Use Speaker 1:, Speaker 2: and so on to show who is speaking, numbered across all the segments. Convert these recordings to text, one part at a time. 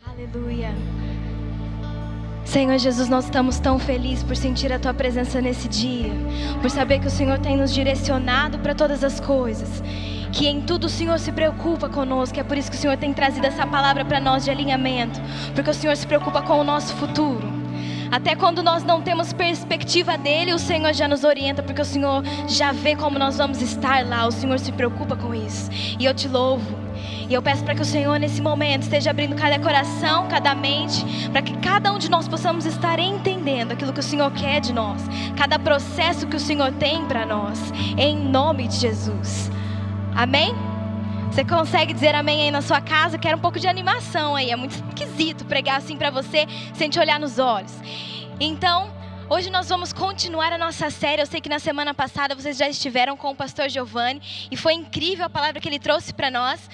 Speaker 1: Aleluia. Senhor Jesus, nós estamos tão felizes por sentir a Tua presença nesse dia, por saber que o Senhor tem nos direcionado para todas as coisas, que em tudo o Senhor se preocupa conosco. É por isso que o Senhor tem trazido essa palavra para nós de alinhamento, porque o Senhor se preocupa com o nosso futuro. Até quando nós não temos perspectiva dele, o Senhor já nos orienta, porque o Senhor já vê como nós vamos estar lá. O Senhor se preocupa com isso. E eu te louvo. E eu peço para que o Senhor nesse momento esteja abrindo cada coração, cada mente, para que cada um de nós possamos estar entendendo aquilo que o Senhor quer de nós, cada processo que o Senhor tem para nós, em nome de Jesus. Amém? Você consegue dizer amém aí na sua casa? Quero um pouco de animação aí. É muito esquisito pregar assim para você sem te olhar nos olhos. Então, hoje nós vamos continuar a nossa série. Eu sei que na semana passada vocês já estiveram com o pastor Giovanni e foi incrível a palavra que ele trouxe para nós.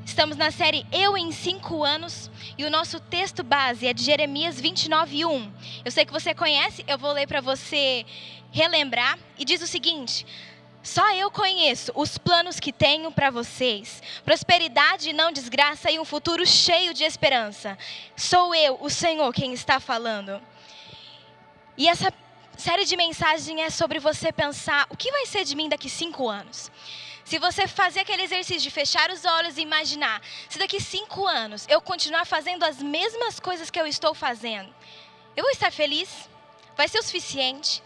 Speaker 1: Estamos na série Eu em 5 anos e o nosso texto base é de Jeremias 29:1. Eu sei que você conhece, eu vou ler para você relembrar. E diz o seguinte: só eu conheço os planos que tenho para vocês, prosperidade e não desgraça e um futuro cheio de esperança. Sou eu, o Senhor, quem está falando. E essa série de mensagens é sobre você pensar: o que vai ser de mim daqui 5 anos? Se você fazer aquele exercício de fechar os olhos e imaginar, se daqui 5 anos eu continuar fazendo as mesmas coisas que eu estou fazendo, eu vou estar feliz? Vai ser o suficiente?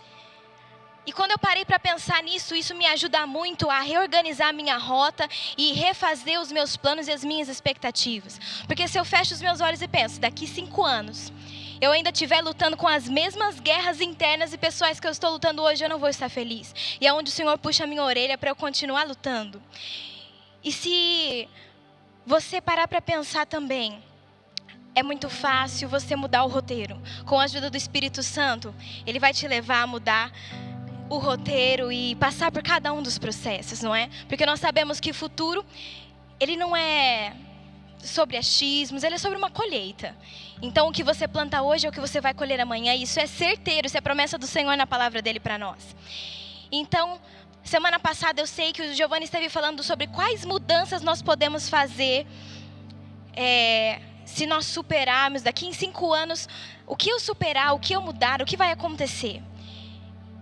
Speaker 1: E quando eu parei para pensar nisso, isso me ajuda muito a reorganizar a minha rota e refazer os meus planos e as minhas expectativas. Porque se eu fecho os meus olhos e penso, daqui 5 anos, eu ainda estiver lutando com as mesmas guerras internas e pessoais que eu estou lutando hoje, eu não vou estar feliz. E é onde o Senhor puxa a minha orelha para eu continuar lutando. E se você parar para pensar também, é muito fácil você mudar o roteiro. Com a ajuda do Espírito Santo, Ele vai te levar a mudar o roteiro e passar por cada um dos processos, não é? Porque nós sabemos que o futuro, ele não é sobre achismos, ele é sobre uma colheita. Então o que você planta hoje é o que você vai colher amanhã. E isso é certeiro, isso é promessa do Senhor na palavra dele para nós. Então, semana passada eu sei que o Giovanni esteve falando sobre quais mudanças nós podemos fazer se nós superarmos daqui em 5 anos. O que eu superar, o que eu mudar, o que vai acontecer?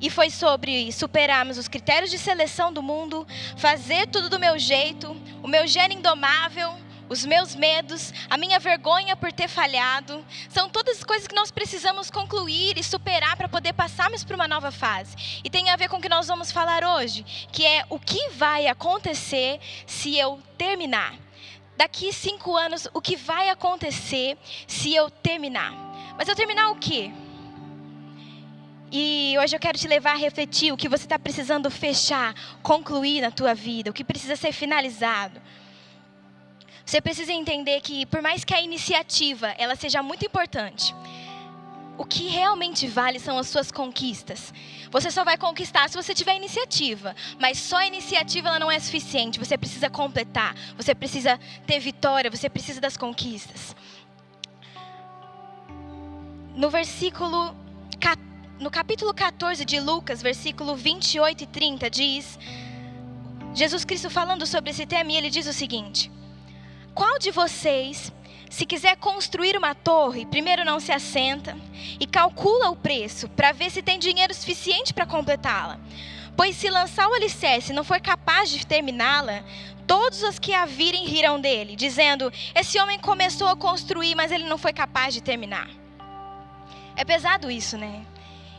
Speaker 1: E foi sobre superarmos os critérios de seleção do mundo, fazer tudo do meu jeito, o meu gênio indomável, os meus medos, a minha vergonha por ter falhado. São todas as coisas que nós precisamos concluir e superar para poder passarmos para uma nova fase. E tem a ver com o que nós vamos falar hoje, que é o que vai acontecer se eu terminar. Daqui 5 anos, o que vai acontecer se eu terminar? Mas eu terminar o quê? E hoje eu quero te levar a refletir o que você está precisando fechar, concluir na tua vida, o que precisa ser finalizado. Você precisa entender que, por mais que a iniciativa ela seja muito importante, o que realmente vale são as suas conquistas. Você só vai conquistar se você tiver iniciativa, mas só a iniciativa ela não é suficiente. Você precisa completar, você precisa ter vitória, você precisa das conquistas. No capítulo 14 de Lucas, versículo 28 e 30, diz, Jesus Cristo falando sobre esse tema, e ele diz o seguinte: qual de vocês, se quiser construir uma torre, primeiro não se assenta e calcula o preço para ver se tem dinheiro suficiente para completá-la? Pois se lançar o alicerce e não for capaz de terminá-la, todos os que a virem rirão dele, dizendo: esse homem começou a construir, mas ele não foi capaz de terminar. É pesado isso, né?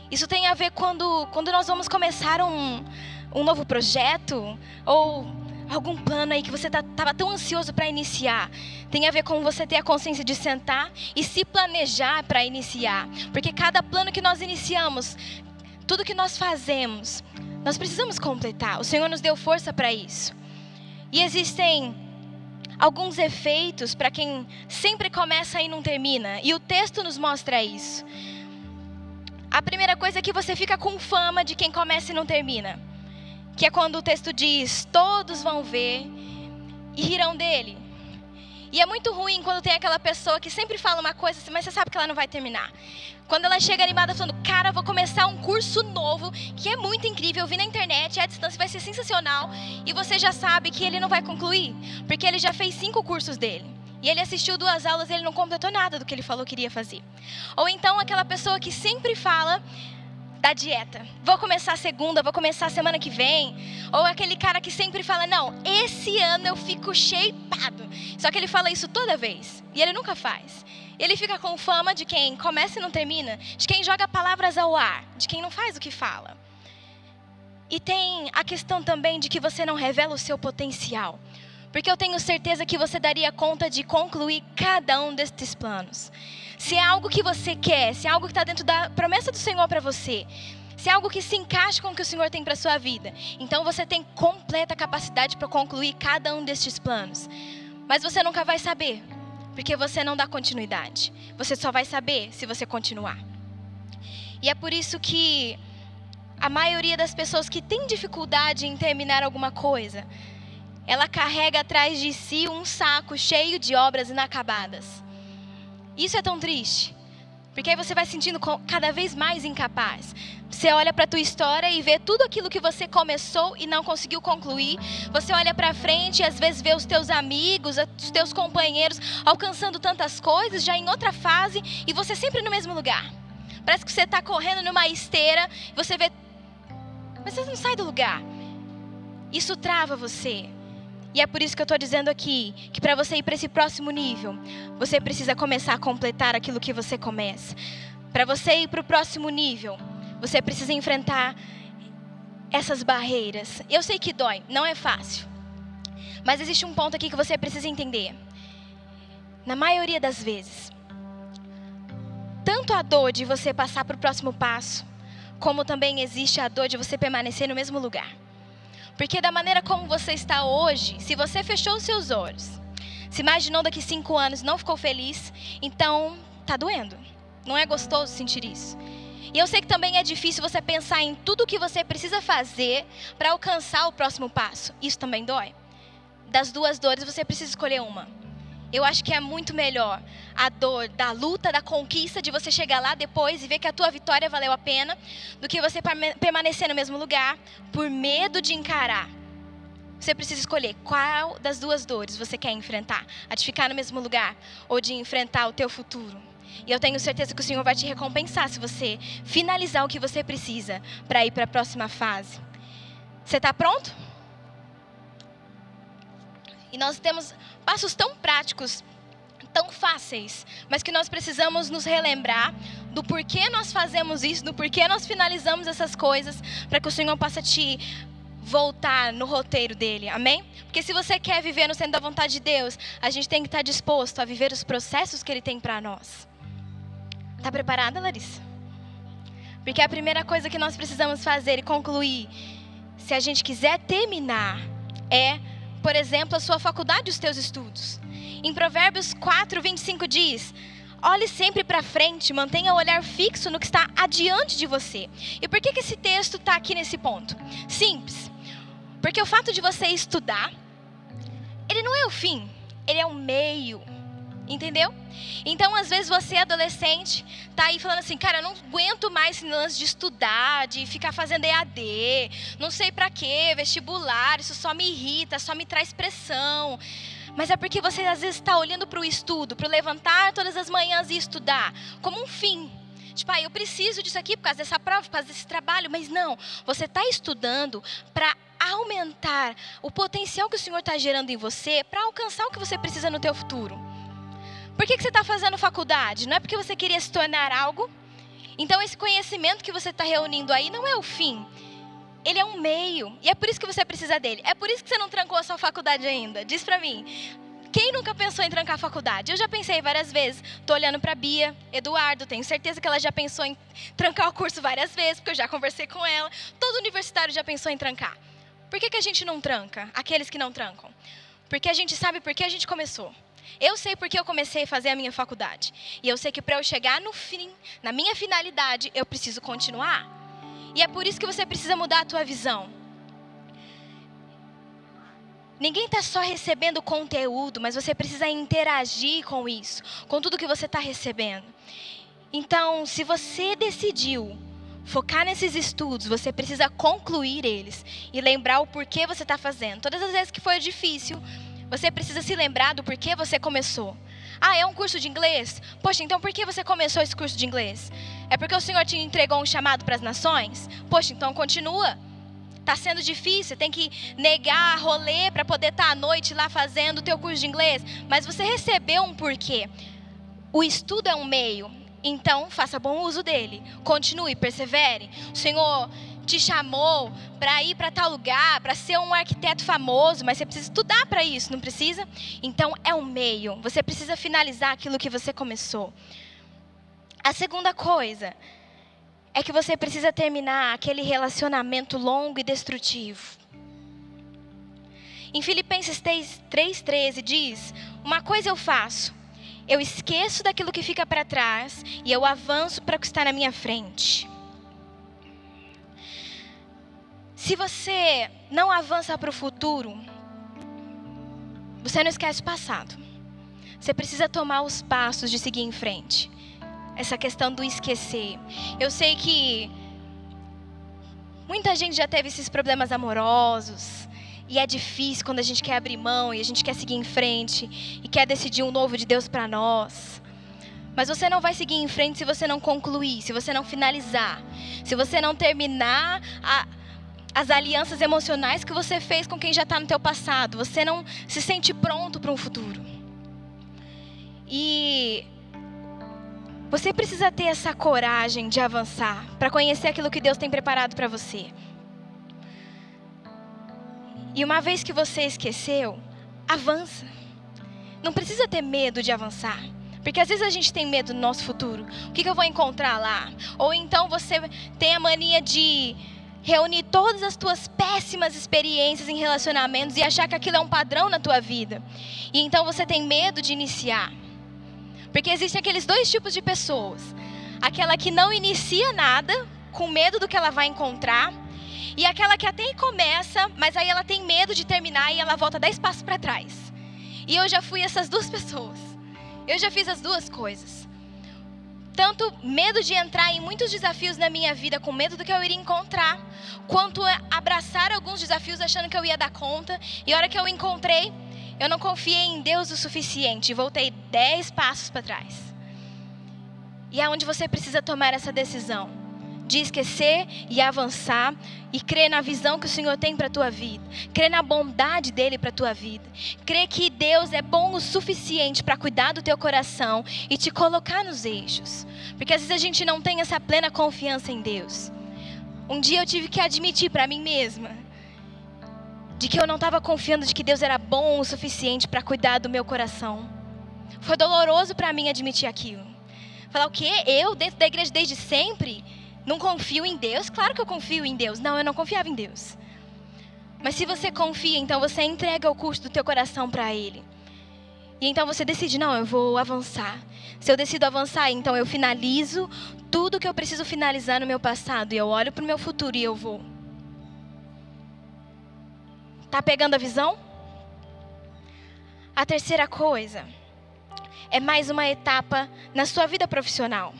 Speaker 1: Isso tem a ver quando nós vamos começar um novo projeto ou algum plano aí que você estava tão ansioso para iniciar. Tem a ver com você ter a consciência de sentar e se planejar para iniciar. Porque cada plano que nós iniciamos, tudo que nós fazemos, nós precisamos completar. O Senhor nos deu força para isso. E existem alguns efeitos para quem sempre começa e não termina. E o texto nos mostra isso. A primeira coisa é que você fica com fama de quem começa e não termina. Que é quando o texto diz: todos vão ver e rirão dele. E é muito ruim quando tem aquela pessoa que sempre fala uma coisa, mas você sabe que ela não vai terminar. Quando ela chega animada falando, cara, vou começar um curso novo, que é muito incrível, eu vi na internet, à distância vai ser sensacional, e você já sabe que ele não vai concluir, porque ele já fez 5 cursos dele. E ele assistiu 2 aulas e ele não completou nada do que ele falou que iria fazer. Ou então aquela pessoa que sempre fala da dieta. Vou começar a segunda, vou começar a semana que vem. Ou aquele cara que sempre fala, não, esse ano eu fico shapeado. Só que ele fala isso toda vez. E ele nunca faz. Ele fica com fama de quem começa e não termina. De quem joga palavras ao ar. De quem não faz o que fala. E tem a questão também de que você não revela o seu potencial. Porque eu tenho certeza que você daria conta de concluir cada um destes planos. Se é algo que você quer, se é algo que está dentro da promessa do Senhor para você, se é algo que se encaixa com o que o Senhor tem para a sua vida, então você tem completa capacidade para concluir cada um destes planos. Mas você nunca vai saber, porque você não dá continuidade. Você só vai saber se você continuar. E é por isso que a maioria das pessoas que tem dificuldade em terminar alguma coisa, ela carrega atrás de si um saco cheio de obras inacabadas. Isso é tão triste, porque aí você vai se sentindo cada vez mais incapaz. Você olha para a tua história e vê tudo aquilo que você começou e não conseguiu concluir. Você olha para frente e às vezes vê os teus amigos, os teus companheiros alcançando tantas coisas, já em outra fase, e você sempre no mesmo lugar. Parece que você está correndo numa esteira e você vê, mas você não sai do lugar. Isso trava você. E é por isso que eu estou dizendo aqui, que para você ir para esse próximo nível, você precisa começar a completar aquilo que você começa. Para você ir para o próximo nível, você precisa enfrentar essas barreiras. Eu sei que dói, não é fácil. Mas existe um ponto aqui que você precisa entender. Na maioria das vezes, tanto a dor de você passar para o próximo passo, como também existe a dor de você permanecer no mesmo lugar. Porque da maneira como você está hoje, se você fechou os seus olhos, se imaginou daqui 5 anos e não ficou feliz, então está doendo. Não é gostoso sentir isso. E eu sei que também é difícil você pensar em tudo o que você precisa fazer para alcançar o próximo passo. Isso também dói. Das 2 dores, você precisa escolher uma. Eu acho que é muito melhor a dor da luta, da conquista, de você chegar lá depois e ver que a tua vitória valeu a pena, do que você permanecer no mesmo lugar por medo de encarar. Você precisa escolher qual das 2 dores você quer enfrentar. A de ficar no mesmo lugar ou de enfrentar o teu futuro. E eu tenho certeza que o Senhor vai te recompensar se você finalizar o que você precisa para ir para a próxima fase. Você está pronto? E nós temos passos tão práticos, tão fáceis, mas que nós precisamos nos relembrar do porquê nós fazemos isso, do porquê nós finalizamos essas coisas, para que o Senhor possa te voltar no roteiro dele, amém? Porque se você quer viver no centro da vontade de Deus, a gente tem que estar disposto a viver os processos que Ele tem para nós. Está preparada, Larissa? Porque a primeira coisa que nós precisamos fazer e concluir, se a gente quiser terminar, é, por exemplo, a sua faculdade e os teus estudos. Em Provérbios 4:25 diz: olhe sempre para frente, mantenha o olhar fixo no que está adiante de você. E por que esse texto está aqui nesse ponto? Simples. Porque o fato de você estudar, ele não é o fim, ele é o meio. Entendeu? Então, às vezes você, adolescente, tá aí falando assim, cara, eu não aguento mais esse lance de estudar, de ficar fazendo EAD, não sei pra quê, vestibular, isso só me irrita, só me traz pressão. Mas é porque você às vezes está olhando para o estudo, para levantar todas as manhãs e estudar, como um fim. Tipo, eu preciso disso aqui por causa dessa prova, por causa desse trabalho. Mas não, você está estudando para aumentar o potencial que o Senhor está gerando em você, para alcançar o que você precisa no teu futuro. Por que você está fazendo faculdade? Não é porque você queria se tornar algo? Então esse conhecimento que você está reunindo aí não é o fim. Ele é um meio. E é por isso que você precisa dele. É por isso que você não trancou a sua faculdade ainda. Diz pra mim. Quem nunca pensou em trancar a faculdade? Eu já pensei várias vezes. Estou olhando para Bia, Eduardo. Tenho certeza que ela já pensou em trancar o curso várias vezes, porque eu já conversei com ela. Todo universitário já pensou em trancar. Por que a gente não tranca? Aqueles que não trancam. Porque a gente sabe por que a gente começou. Eu sei porque eu comecei a fazer a minha faculdade. E eu sei que para eu chegar no fim, na minha finalidade, eu preciso continuar. E é por isso que você precisa mudar a tua visão. Ninguém está só recebendo conteúdo, mas você precisa interagir com isso, com tudo que você está recebendo. Então, se você decidiu focar nesses estudos, você precisa concluir eles e lembrar o porquê você está fazendo. Todas as vezes que foi difícil, você precisa se lembrar do porquê você começou. Ah, é um curso de inglês? Poxa, então por que você começou esse curso de inglês? É porque o Senhor te entregou um chamado para as nações? Poxa, então continua. Está sendo difícil, tem que negar rolê para poder estar à noite lá fazendo o teu curso de inglês. Mas você recebeu um porquê. O estudo é um meio, então faça bom uso dele. Continue, persevere. O Senhor te chamou para ir para tal lugar, para ser um arquiteto famoso, mas você precisa estudar para isso, não precisa? Então é um meio, você precisa finalizar aquilo que você começou. A segunda coisa é que você precisa terminar aquele relacionamento longo e destrutivo. Em Filipenses 3:13 diz: uma coisa eu faço, eu esqueço daquilo que fica para trás e eu avanço para o que está na minha frente. Se você não avança para o futuro, você não esquece o passado. Você precisa tomar os passos de seguir em frente. Essa questão do esquecer. Eu sei que muita gente já teve esses problemas amorosos. E é difícil quando a gente quer abrir mão e a gente quer seguir em frente. E quer decidir um novo de Deus para nós. Mas você não vai seguir em frente se você não concluir, se você não finalizar. Se você não terminar as alianças emocionais que você fez com quem já está no teu passado. Você não se sente pronto para um futuro. E você precisa ter essa coragem de avançar, para conhecer aquilo que Deus tem preparado para você. E uma vez que você esqueceu, avança. Não precisa ter medo de avançar. Porque às vezes a gente tem medo do nosso futuro. O que eu vou encontrar lá? Ou então você tem a mania de reunir todas as tuas péssimas experiências em relacionamentos e achar que aquilo é um padrão na tua vida. E então você tem medo de iniciar. Porque existem aqueles dois tipos de pessoas. Aquela que não inicia nada, com medo do que ela vai encontrar. E aquela que até começa, mas aí ela tem medo de terminar e ela volta 10 passos para trás. E eu já fui essas duas pessoas. Eu já fiz as duas coisas. Tanto medo de entrar em muitos desafios na minha vida, com medo do que eu iria encontrar, quanto abraçar alguns desafios achando que eu ia dar conta. E a hora que eu encontrei, eu não confiei em Deus o suficiente e voltei 10 passos para trás. E é onde você precisa tomar essa decisão de esquecer e avançar e crer na visão que o Senhor tem para a tua vida. Crer na bondade dEle para a tua vida. Crer que Deus é bom o suficiente para cuidar do teu coração e te colocar nos eixos. Porque às vezes a gente não tem essa plena confiança em Deus. Um dia eu tive que admitir para mim mesma de que eu não estava confiando de que Deus era bom o suficiente para cuidar do meu coração. Foi doloroso para mim admitir aquilo. Falar o quê? Eu, dentro da igreja desde sempre, não confio em Deus? Claro que eu confio em Deus. Não, eu não confiava em Deus. Mas se você confia, então você entrega o curso do teu coração para Ele. E então você decide, não, eu vou avançar. Se eu decido avançar, então eu finalizo tudo que eu preciso finalizar no meu passado. E eu olho para o meu futuro e eu vou. Tá pegando a visão? A terceira coisa é mais uma etapa na sua vida profissional.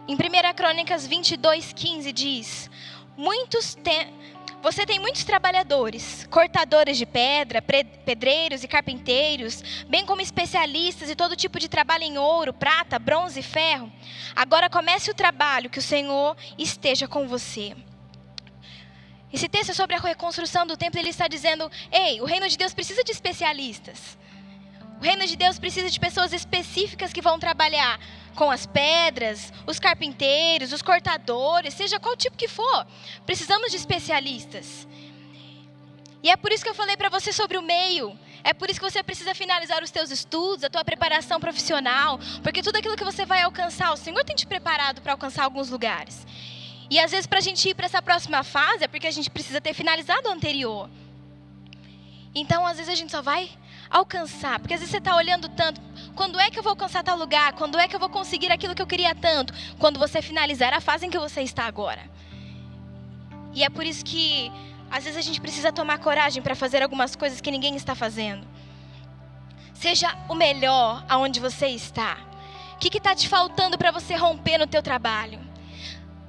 Speaker 1: Em 1 Crônicas 22:15 diz: você tem muitos trabalhadores, cortadores de pedra, pedreiros e carpinteiros, bem como especialistas em todo tipo de trabalho em ouro, prata, bronze e ferro. Agora comece o trabalho, que o Senhor esteja com você. Esse texto é sobre a reconstrução do templo. Ele está dizendo: ei, o reino de Deus precisa de especialistas. O reino de Deus precisa de pessoas específicas que vão trabalhar com as pedras, os carpinteiros, os cortadores, seja qual tipo que for. Precisamos de especialistas. E é por isso que eu falei para você sobre o meio. É por isso que você precisa finalizar os teus estudos, a tua preparação profissional. Porque tudo aquilo que você vai alcançar, o Senhor tem te preparado para alcançar alguns lugares. E às vezes para a gente ir para essa próxima fase é porque a gente precisa ter finalizado o anterior. Então às vezes a gente só vai alcançar, porque às vezes você está olhando tanto, quando é que eu vou alcançar tal lugar? Quando é que eu vou conseguir aquilo que eu queria tanto? Quando você finalizar a fase em que você está agora. E é por isso que Às vezes a gente precisa tomar coragem para fazer algumas coisas que ninguém está fazendo. Seja o melhor aonde você está. O que está te faltando para você romper no teu trabalho?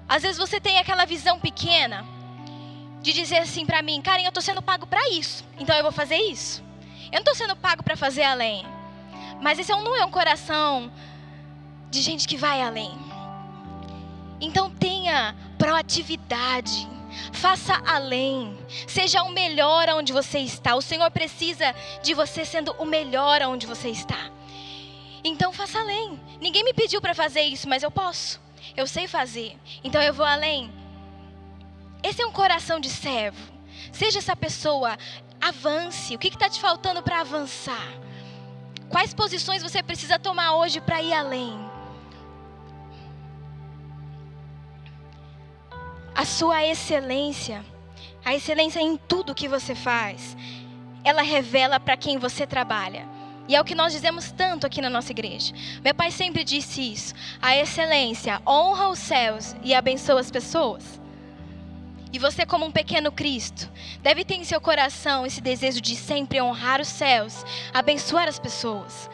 Speaker 1: Às vezes você tem aquela visão pequena de dizer assim para mim: Karen, eu estou sendo pago para isso, então eu vou fazer isso. Eu não estou sendo pago para fazer além. Mas esse não é um coração de gente que vai além. Então tenha proatividade. Faça além. Seja o melhor aonde você está. O Senhor precisa de você sendo o melhor aonde você está. Então faça além. Ninguém me pediu para fazer isso, mas eu posso. Eu sei fazer. Então eu vou além. Esse é um coração de servo. Seja essa pessoa. Avance. O que está te faltando para avançar? Quais posições você precisa tomar hoje para ir além? A sua excelência, a excelência em tudo que você faz, ela revela para quem você trabalha. E é o que nós dizemos tanto aqui na nossa igreja. Meu pai sempre disse isso. A excelência honra os céus e abençoa as pessoas. E você, como um pequeno Cristo, deve ter em seu coração esse desejo de sempre honrar os céus, abençoar as pessoas.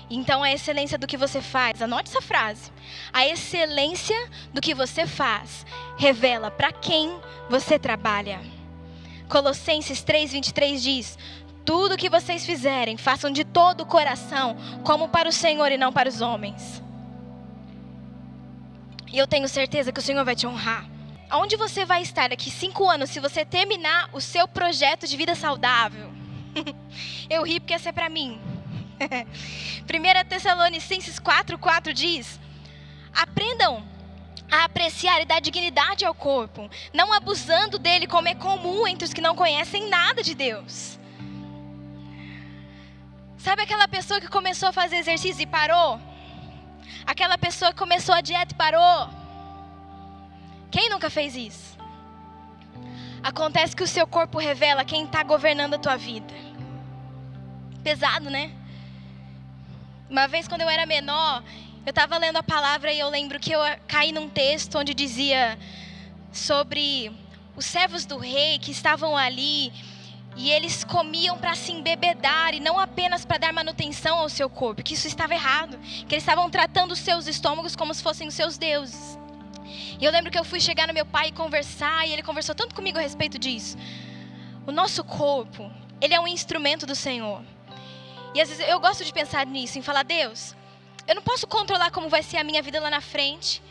Speaker 1: Então a excelência do que você faz, anote essa frase. A excelência do que você faz revela para quem você trabalha. Colossenses 3:23 diz: tudo que vocês fizerem, façam de todo o coração, como para o Senhor e não para os homens. E eu tenho certeza que o Senhor vai te honrar. Aonde você vai estar daqui 5 anos, se você terminar o seu projeto de vida saudável? Eu ri porque essa é para mim. 1 Tessalonicenses 4:4 diz: aprendam a apreciar e dar dignidade ao corpo, não abusando dele como é comum entre os que não conhecem nada de Deus. Sabe aquela pessoa que começou a fazer exercício e parou? Aquela pessoa que começou a dieta e parou? Quem nunca fez isso? Acontece que o seu corpo revela quem está governando a tua vida. Pesado, né? Uma vez, quando eu era menor, eu estava lendo a palavra e eu lembro que eu caí num texto onde dizia sobre os servos do rei que estavam ali e eles comiam para se embebedar e não apenas para dar manutenção ao seu corpo, que isso estava errado, que eles estavam tratando os seus estômagos como se fossem os seus deuses. E eu lembro que eu fui chegar no meu pai e conversar, e ele conversou tanto comigo a respeito disso. O nosso corpo, ele é um instrumento do Senhor. E às vezes eu gosto de pensar nisso, em falar: Deus, eu não posso controlar como vai ser a minha vida lá na frente,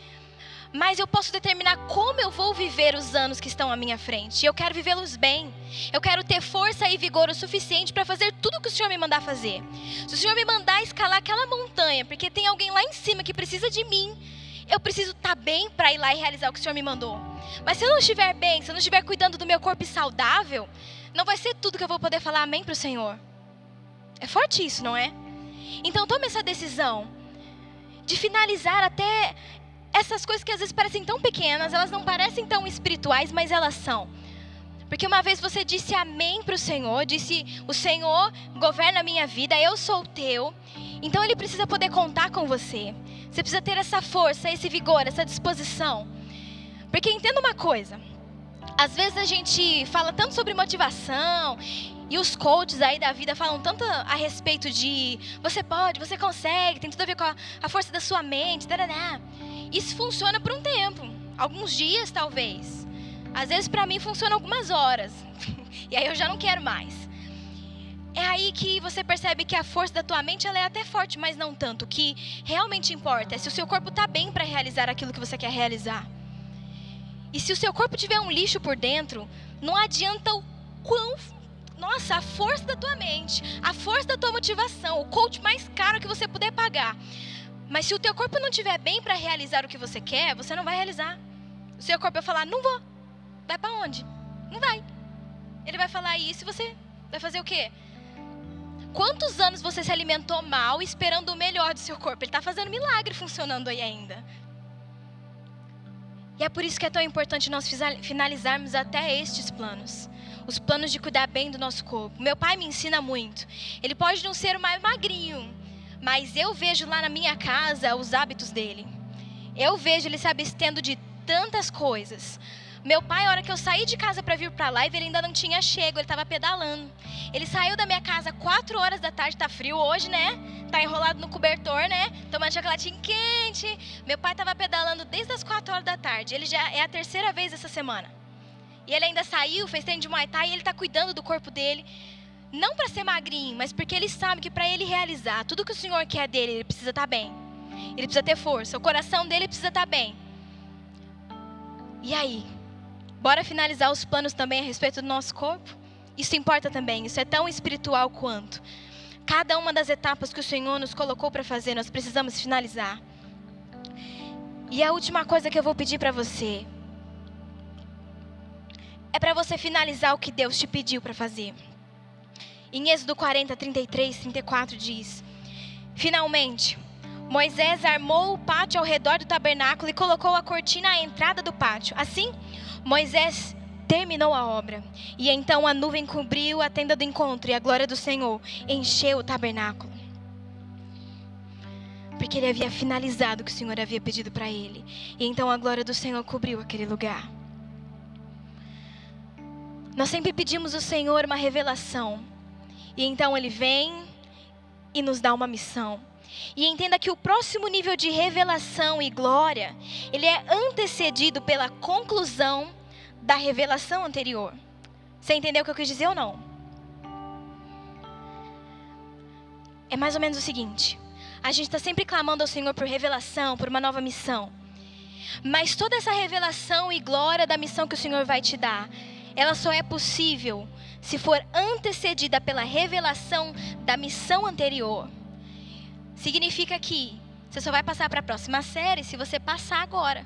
Speaker 1: mas eu posso determinar como eu vou viver os anos que estão à minha frente. E eu quero vivê-los bem. Eu quero ter força e vigor o suficiente para fazer tudo o que o Senhor me mandar fazer. Se o Senhor me mandar escalar aquela montanha, porque tem alguém lá em cima que precisa de mim, eu preciso estar bem para ir lá e realizar o que o Senhor me mandou. Mas se eu não estiver bem, se eu não estiver cuidando do meu corpo saudável, não vai ser tudo que eu vou poder falar amém para o Senhor. É forte isso, não é? Então tome essa decisão de finalizar até essas coisas que às vezes parecem tão pequenas, elas não parecem tão espirituais, mas elas são. Porque uma vez você disse amém para o Senhor, disse: o Senhor governa a minha vida, eu sou o teu. Então Ele precisa poder contar com você. Você precisa ter essa força, esse vigor, essa disposição. Porque entenda uma coisa, às vezes a gente fala tanto sobre motivação, e os coaches aí da vida falam tanto a respeito de você pode, você consegue, tem tudo a ver com a força da sua mente, tarará. Isso funciona por um tempo, alguns dias talvez. Às vezes para mim funciona algumas horas, e aí eu já não quero mais. É aí que você percebe que a força da tua mente ela é até forte, mas não tanto. O que realmente importa é se o seu corpo está bem para realizar aquilo que você quer realizar. E se o seu corpo tiver um lixo por dentro, não adianta o quão... Nossa, a força da tua mente, a força da tua motivação, o coach mais caro que você puder pagar. Mas se o teu corpo não estiver bem para realizar o que você quer, você não vai realizar. O seu corpo vai falar: não vou. Vai para onde? Não vai. Ele vai falar isso e você vai fazer o quê? Quantos anos você se alimentou mal esperando o melhor do seu corpo? Ele está fazendo milagre funcionando aí ainda. E é por isso que é tão importante nós finalizarmos até estes planos. Os planos de cuidar bem do nosso corpo. Meu pai me ensina muito. Ele pode não ser o mais magrinho, mas eu vejo lá na minha casa os hábitos dele. Eu vejo ele se abstendo de tantas coisas Meu pai, a hora que eu saí de casa para vir para a live, ele ainda não tinha chego, ele estava pedalando. Ele saiu da minha casa 4 horas da tarde, tá frio hoje, né? Tá enrolado no cobertor, né? Tomando chocolatinho quente. Meu pai estava pedalando desde as 4 horas da tarde. Ele já é a 3ª vez essa semana. E ele ainda saiu, fez treino de Muay Thai e ele tá cuidando do corpo dele. Não para ser magrinho, mas porque ele sabe que para ele realizar tudo que o Senhor quer dele, ele precisa estar bem. Ele precisa ter força, o coração dele precisa estar bem. E aí? Bora finalizar os planos também a respeito do nosso corpo? Isso importa também, isso é tão espiritual quanto. Cada uma das etapas que o Senhor nos colocou para fazer, nós precisamos finalizar. E a última coisa que eu vou pedir para você é para você finalizar o que Deus te pediu para fazer. Em Êxodo 40, 33, 34 diz: finalmente, Moisés armou o pátio ao redor do tabernáculo e colocou a cortina à entrada do pátio. Assim, Moisés terminou a obra. E então a nuvem cobriu a tenda do encontro e a glória do Senhor encheu o tabernáculo. Porque ele havia finalizado o que o Senhor havia pedido para ele. E então a glória do Senhor cobriu aquele lugar. Nós sempre pedimos ao Senhor uma revelação. E então ele vem e nos dá uma missão. E entenda que o próximo nível de revelação e glória, ele é antecedido pela conclusão da revelação anterior. Você entendeu o que eu quis dizer ou não? É mais ou menos o seguinte: a gente está sempre clamando ao Senhor por revelação, por uma nova missão. Mas toda essa revelação e glória da missão que o Senhor vai te dar, ela só é possível se for antecedida pela revelação da missão anterior. Significa que você só vai passar para a próxima série se você passar agora.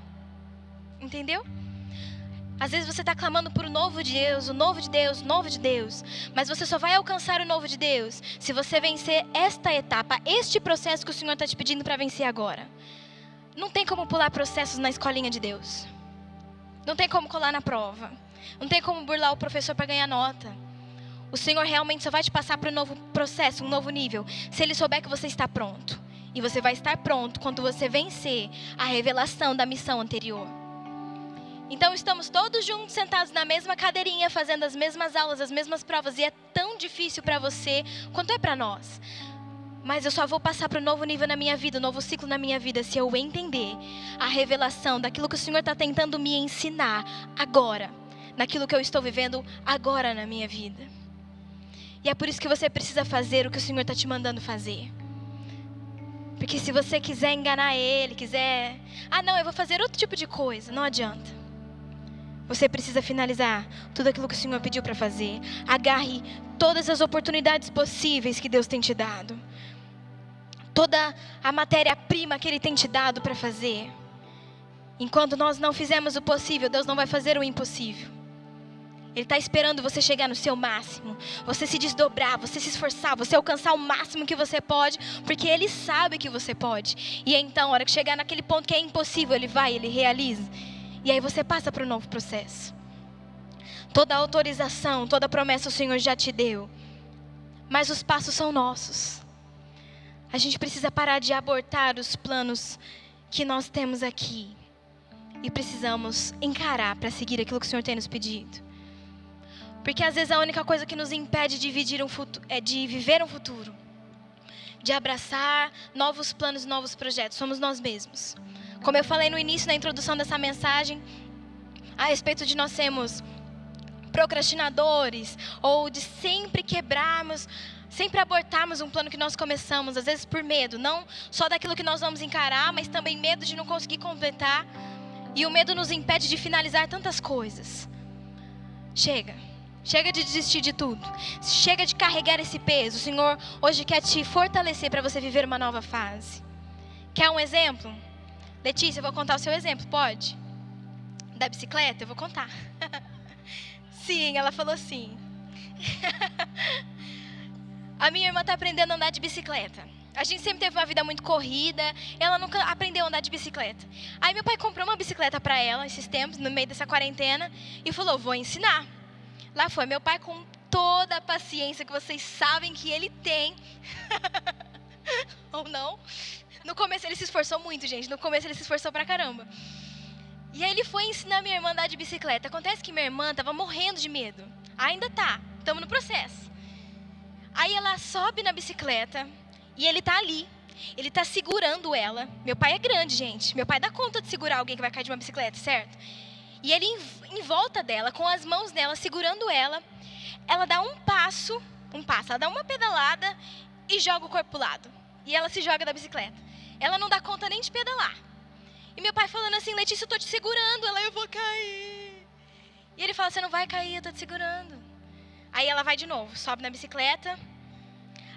Speaker 1: Entendeu? Às vezes você está clamando por o novo de Deus, o novo de Deus, o novo de Deus. Mas você só vai alcançar o novo de Deus se você vencer esta etapa, este processo que o Senhor está te pedindo para vencer agora. Não tem como pular processos na escolinha de Deus. Não tem como colar na prova. Não tem como burlar o professor para ganhar nota. O Senhor realmente só vai te passar para um novo processo, um novo nível, se Ele souber que você está pronto. E você vai estar pronto quando você vencer a revelação da missão anterior. Então estamos todos juntos, sentados na mesma cadeirinha, fazendo as mesmas aulas, as mesmas provas. E é tão difícil para você quanto é para nós. Mas eu só vou passar para um novo nível na minha vida, um novo ciclo na minha vida, se eu entender a revelação daquilo que o Senhor está tentando me ensinar agora. Naquilo que eu estou vivendo agora na minha vida. E é por isso que você precisa fazer o que o Senhor está te mandando fazer. Porque se você quiser enganar Ele, quiser... não, eu vou fazer outro tipo de coisa. Não adianta. Você precisa finalizar tudo aquilo que o Senhor pediu para fazer. Agarre todas as oportunidades possíveis que Deus tem te dado. Toda a matéria-prima que Ele tem te dado para fazer. Enquanto nós não fizermos o possível, Deus não vai fazer o impossível. Ele está esperando você chegar no seu máximo. Você se desdobrar, você se esforçar, você alcançar o máximo que você pode. Porque Ele sabe que você pode. E então, a hora que chegar naquele ponto que é impossível, Ele realiza. E aí você passa para o novo processo. Toda a autorização, toda a promessa o Senhor já te deu. Mas os passos são nossos. A gente precisa parar de abortar os planos que nós temos aqui. E precisamos encarar para seguir aquilo que o Senhor tem nos pedido. Porque às vezes a única coisa que nos impede de viver um futuro, de abraçar novos planos e novos projetos, somos nós mesmos. Como eu falei no início, na introdução dessa mensagem, a respeito de nós sermos procrastinadores, ou de sempre quebrarmos, sempre abortarmos um plano que nós começamos, às vezes por medo, não só daquilo que nós vamos encarar, mas também medo de não conseguir completar. E o medo nos impede de finalizar tantas coisas. Chega de desistir de tudo. Chega de carregar esse peso. O Senhor hoje quer te fortalecer para você viver uma nova fase. Quer um exemplo? Letícia, eu vou contar o seu exemplo, pode? Da bicicleta? Eu vou contar. Sim, ela falou sim. A minha irmã está aprendendo a andar de bicicleta. A gente sempre teve uma vida muito corrida. Ela nunca aprendeu a andar de bicicleta. Aí meu pai comprou uma bicicleta para ela, esses tempos, no meio dessa quarentena. E falou, vou ensinar. Lá foi meu pai com toda a paciência que vocês sabem que ele tem. Ou não. No começo ele se esforçou muito, gente. No começo ele se esforçou pra caramba. E aí ele foi ensinar minha irmã a andar de bicicleta. Acontece que minha irmã estava morrendo de medo. Ainda tá, estamos no processo. Aí ela sobe na bicicleta e ele tá ali. Ele tá segurando ela. Meu pai é grande, gente. Meu pai dá conta de segurar alguém que vai cair de uma bicicleta, certo? E ele em volta dela, com as mãos dela, segurando ela. Ela dá um passo, ela dá uma pedalada e joga o corpo pro lado. E ela se joga da bicicleta. Ela não dá conta nem de pedalar. E meu pai falando assim, Letícia, eu tô te segurando. Ela, eu vou cair. E ele fala, você não vai cair, eu tô te segurando. Aí ela vai de novo, sobe na bicicleta.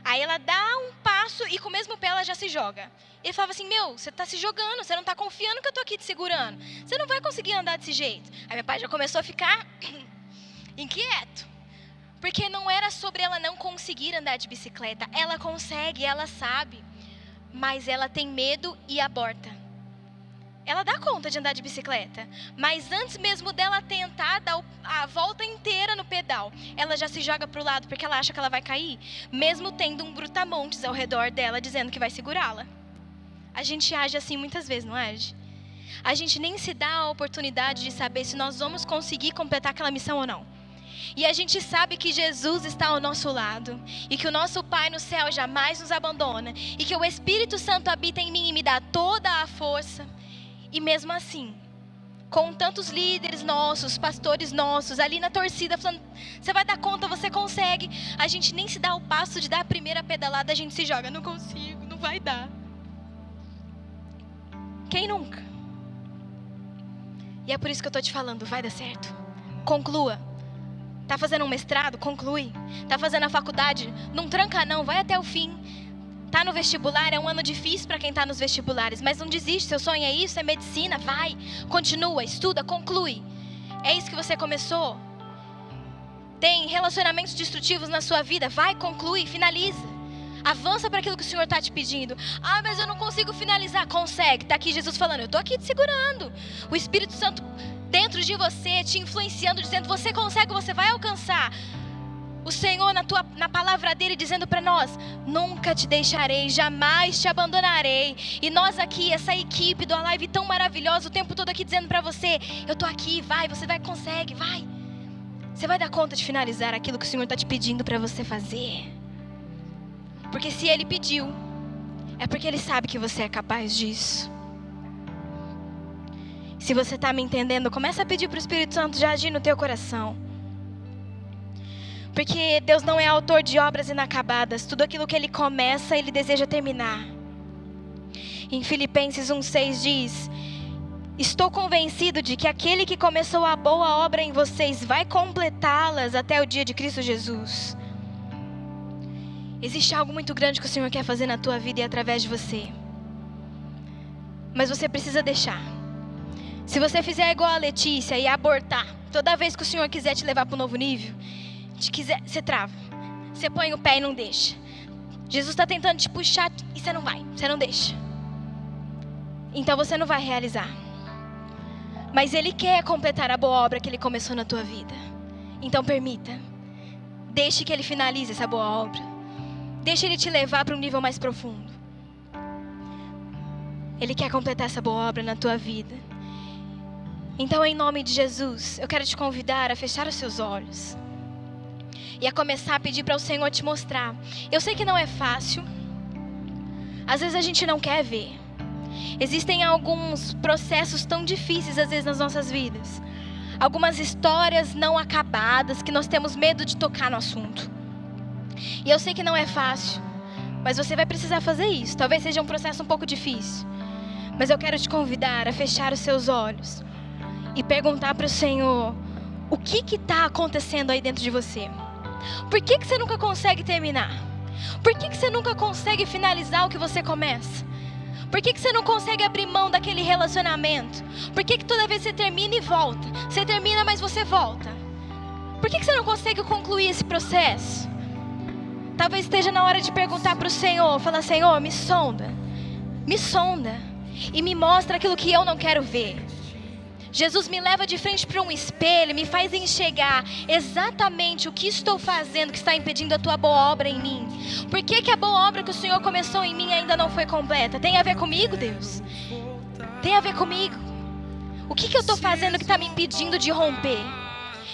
Speaker 1: Aí ela dá um passo e com o mesmo pé ela já se joga. Ele falava assim, você tá se jogando, você não tá confiando que eu tô aqui te segurando. Você não vai conseguir andar desse jeito. Aí meu pai já começou a ficar inquieto. Porque não era sobre ela não conseguir andar de bicicleta. Ela consegue, ela sabe. Mas ela tem medo e aborta. Ela dá conta de andar de bicicleta. Mas antes mesmo dela tentar dar a volta inteira no pedal, ela já se joga pro lado porque ela acha que ela vai cair. Mesmo tendo um brutamontes ao redor dela dizendo que vai segurá-la. A gente age assim muitas vezes, não age? A gente nem se dá a oportunidade de saber se nós vamos conseguir completar aquela missão ou não. E a gente sabe que Jesus está ao nosso lado. E que o nosso Pai no céu jamais nos abandona. E que o Espírito Santo habita em mim e me dá toda a força. E mesmo assim, com tantos líderes nossos, pastores nossos, ali na torcida, falando, você vai dar conta, você consegue. A gente nem se dá o passo de dar a primeira pedalada, a gente se joga, não consigo, não vai dar. Quem nunca? E é por isso que eu estou te falando, vai dar certo. Conclua. Tá fazendo um mestrado? Conclui. Tá fazendo a faculdade? Não tranca não, vai até o fim. Tá no vestibular, é um ano difícil para quem tá nos vestibulares, mas não desiste, seu sonho é isso, é medicina, vai, continua, estuda, conclui. É isso que você começou? Tem relacionamentos destrutivos na sua vida, vai, conclui, finaliza. Avança para aquilo que o Senhor está te pedindo. Ah, mas eu não consigo finalizar. Consegue, tá aqui Jesus falando, eu tô aqui te segurando. O Espírito Santo dentro de você, te influenciando, dizendo, você consegue, você vai alcançar. O Senhor na palavra dele dizendo para nós, nunca te deixarei, jamais te abandonarei. E nós aqui, essa equipe do Alive tão maravilhosa, o tempo todo aqui dizendo para você, eu tô aqui, vai, você vai, consegue, vai. Você vai dar conta de finalizar aquilo que o Senhor está te pedindo para você fazer. Porque se Ele pediu, é porque Ele sabe que você é capaz disso. Se você está me entendendo, começa a pedir para o Espírito Santo já agir no teu coração. Porque Deus não é autor de obras inacabadas. Tudo aquilo que Ele começa, Ele deseja terminar. Em Filipenses 1:6 diz, estou convencido de que aquele que começou a boa obra em vocês vai completá-las até o dia de Cristo Jesus. Existe algo muito grande que o Senhor quer fazer na tua vida e através de você. Mas você precisa deixar. Se você fizer igual a Letícia e abortar, toda vez que o Senhor quiser te levar para um novo nível, você trava. Você põe o pé e não deixa. Jesus está tentando te puxar e você não vai, você não deixa. Então você não vai realizar. Mas Ele quer completar a boa obra que Ele começou na tua vida. Então permita. Deixe que Ele finalize essa boa obra. Deixe Ele te levar para um nível mais profundo. Ele quer completar essa boa obra na tua vida. Então, em nome de Jesus, eu quero te convidar a fechar os seus olhos. E a começar a pedir para o Senhor te mostrar. Eu sei que não é fácil. Às vezes a gente não quer ver. Existem alguns processos tão difíceis às vezes nas nossas vidas. Algumas histórias não acabadas que nós temos medo de tocar no assunto. E eu sei que não é fácil. Mas você vai precisar fazer isso. Talvez seja um processo um pouco difícil. Mas eu quero te convidar a fechar os seus olhos. E perguntar para o Senhor. O que está acontecendo aí dentro de você? Por que você nunca consegue terminar? Por que você nunca consegue finalizar o que você começa? Por que você não consegue abrir mão daquele relacionamento? Por que toda vez você termina e volta? Você termina, mas você volta. Por que você não consegue concluir esse processo? Talvez esteja na hora de perguntar para o Senhor. Falar, Senhor, me sonda. Me sonda. E me mostra aquilo que eu não quero ver. Jesus, me leva de frente para um espelho, me faz enxergar exatamente o que estou fazendo que está impedindo a tua boa obra em mim. Por que a boa obra que o Senhor começou em mim ainda não foi completa? Tem a ver comigo, Deus? Tem a ver comigo? O que eu estou fazendo que está me impedindo de romper?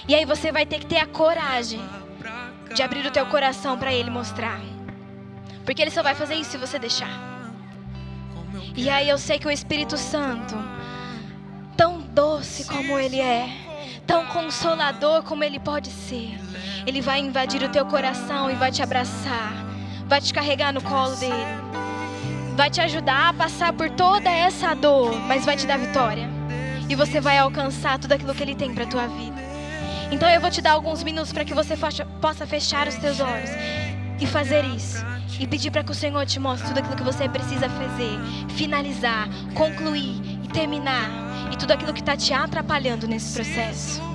Speaker 1: E aí você vai ter que ter a coragem de abrir o teu coração para Ele mostrar. Porque Ele só vai fazer isso se você deixar. E aí eu sei que o Espírito Santo, tão doce como Ele é, tão consolador como Ele pode ser, Ele vai invadir o teu coração e vai te abraçar, vai te carregar no colo dele, vai te ajudar a passar por toda essa dor, mas vai te dar vitória. E você vai alcançar tudo aquilo que Ele tem para a tua vida. Então eu vou te dar alguns minutos para que você possa fechar os teus olhos e fazer isso. E pedir para que o Senhor te mostre tudo aquilo que você precisa fazer, finalizar, concluir e terminar. E tudo aquilo que está te atrapalhando nesse processo.